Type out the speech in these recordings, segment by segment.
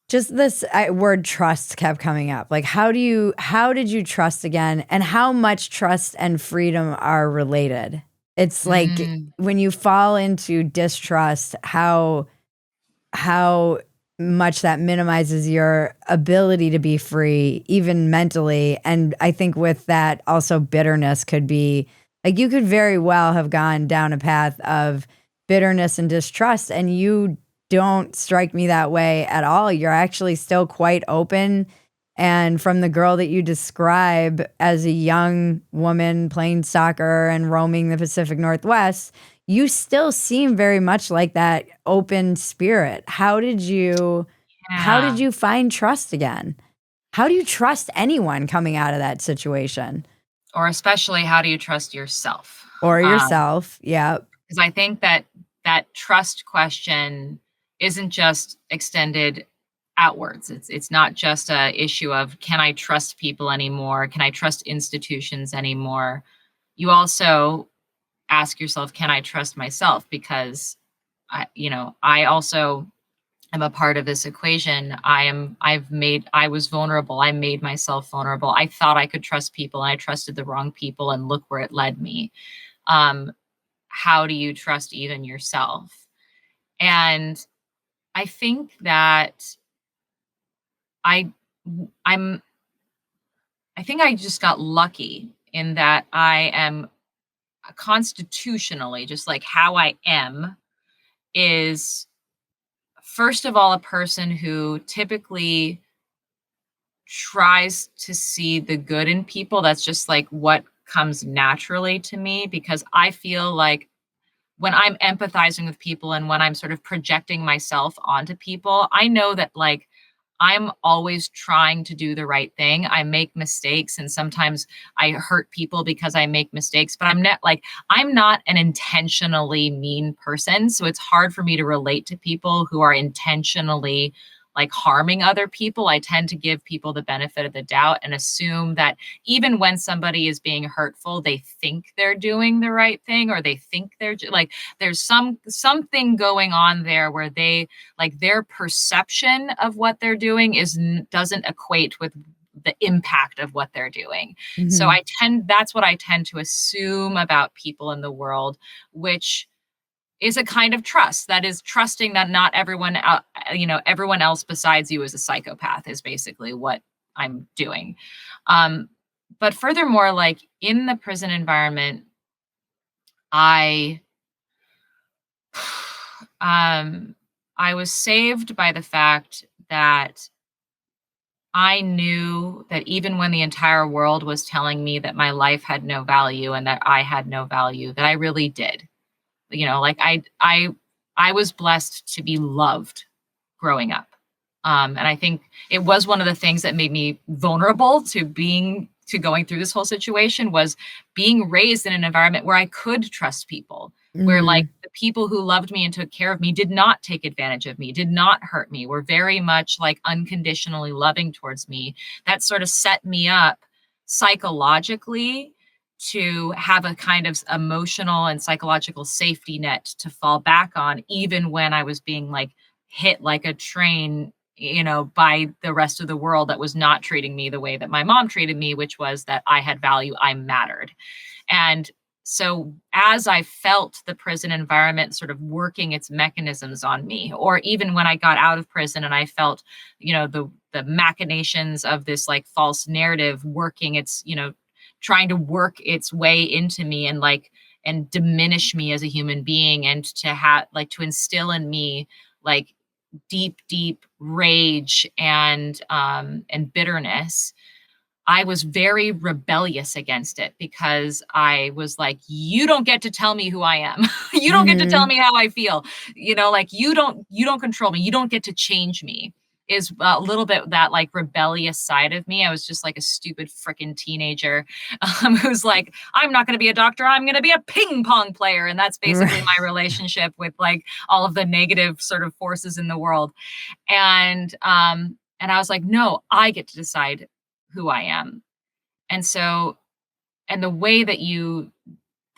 Just this word trust kept coming up. Like, how did you trust again? And how much trust and freedom are related? It's like Mm. when you fall into distrust, how much that minimizes your ability to be free, even mentally. And I think with that, also bitterness could be like you could very well have gone down a path of bitterness and distrust, and you don't strike me that way at all. You're actually still quite open. And from the girl that you describe as a young woman playing soccer and roaming the Pacific Northwest, you still seem very much like that open spirit. How did Yeah. you find trust again? How do you trust anyone coming out of that situation? Or especially, how do you trust yourself? Or yourself? Yeah. Because I think that that trust question isn't just extended outwards. It's not just a issue of, can I trust people anymore? Can I trust institutions anymore? You also ask yourself, can I trust myself? Because I also am a part of this equation. I was vulnerable. I made myself vulnerable. I thought I could trust people and I trusted the wrong people, and look where it led me. Um, how do you trust even yourself? And I think that I I'm I think I just got lucky in that I am constitutionally, just like how I am, is first of all a person who typically tries to see the good in people. That's just like what comes naturally to me, because I feel like when I'm empathizing with people and when I'm sort of projecting myself onto people, I know that like I'm always trying to do the right thing. I make mistakes and sometimes I hurt people because I make mistakes, but I'm not an intentionally mean person. So it's hard for me to relate to people who are intentionally like harming other people. I tend to give people the benefit of the doubt and assume that even when somebody is being hurtful, they think they're doing the right thing, or they think like there's something going on there where they like their perception of what they're doing doesn't equate with the impact of what they're doing. So Mhm. that's what I tend to assume about people in the world, which is a kind of trust. That is trusting that not everyone, everyone else besides you is a psychopath, is basically what I'm doing. Um, but furthermore, like in the prison environment, I, um, I was saved by the fact that I knew that even when the entire world was telling me that my life had no value and that I had no value, that I really did. Like I was blessed to be loved growing up. And I think it was one of the things that made me vulnerable to going through this whole situation, was being raised in an environment where I could trust people, where like Mhm. the people who loved me and took care of me did not take advantage of me, did not hurt me, were very much like unconditionally loving towards me. That sort of set me up psychologically to have a kind of emotional and psychological safety net to fall back on, even when I was being like hit like a train, by the rest of the world that was not treating me the way that my mom treated me, which was that I had value, I mattered. And so as I felt the prison environment sort of working its mechanisms on me, or even when I got out of prison and I felt, the machinations of this like false narrative working trying to work its way into me and and diminish me as a human being, and to have like to instill in me like deep rage and bitterness. I was very rebellious against it, because I was like, you don't get to tell me who I am. You don't get to tell Mhm. me how I feel. Like you don't control me. You don't get to change me, is a little bit that like rebellious side of me. I was just like a stupid freaking teenager, who's like, I'm not going to be a doctor. I'm going to be a ping pong player. And that's basically my relationship with like all of the negative sort of forces in the world. And I was like, no, I get to decide who I am. And so, and the way that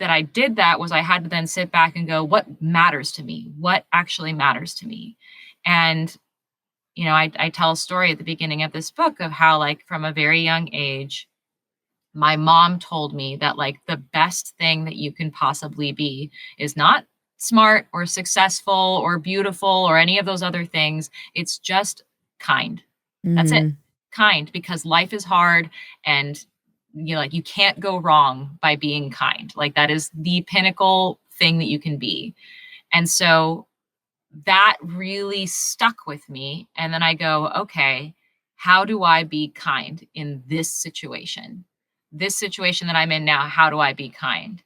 I did that was I had to then sit back and go, what matters to me? What actually matters to me? And, I tell a story at the beginning of this book of how, like, from a very young age, my mom told me that, like, the best thing that you can possibly be is not smart or successful or beautiful or any of those other things. It's just kind. That's it. Mhm. Kind, because life is hard, and like, you can't go wrong by being kind. Like, that is the pinnacle thing that you can be. And so that really stuck with me. And then I go, okay, how do I be kind in this situation? This situation that I'm in now, how do I be kind?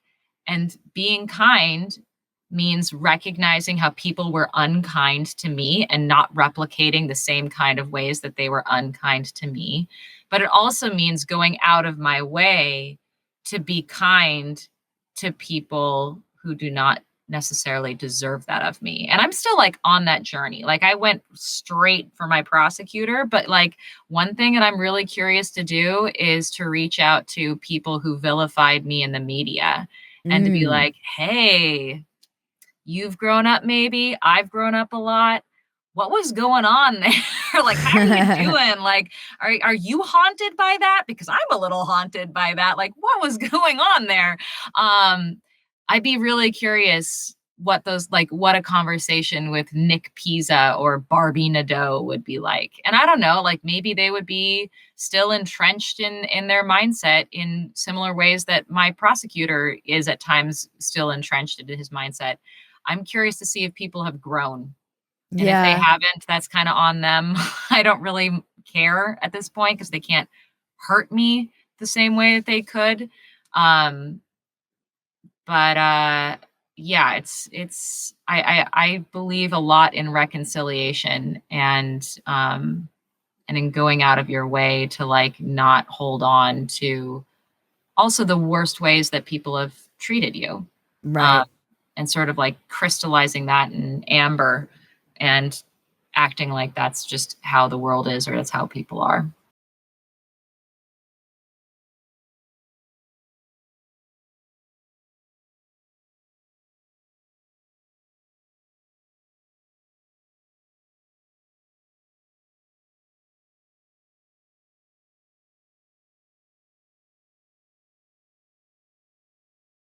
And being kind means recognizing how people were unkind to me and not replicating the same kind of ways that they were unkind to me. But it also means going out of my way to be kind to people who do not necessarily deserve that of me. And I'm still, like, on that journey. Like, I went straight for my prosecutor, but, like, one thing that I'm really curious to do is to reach out to people who vilified me in the media and to be Mm. like, "Hey, you've grown up maybe, I've grown up a lot. What was going on there? Like, how are you doing? Like, are you haunted by that? Because I'm a little haunted by that. Like, what was going on there?" Um, I'd be really curious what a conversation with Nick Pisa or Barbie Nadeau would be like. And I don't know, like, maybe they would be still entrenched in their mindset in similar ways that my prosecutor is at times still entrenched in his mindset. I'm curious to see if people have grown, and if they Yeah. haven't, that's kinda on them. I don't really care at this point because they can't hurt me the same way that they could. Um, but yeah, it's I believe a lot in reconciliation, and in going out of your way to, like, not hold on to also the worst ways that people have treated you. Um, Right. and sort of, like, crystallizing that in amber and acting like that's just how the world is or that's how people are.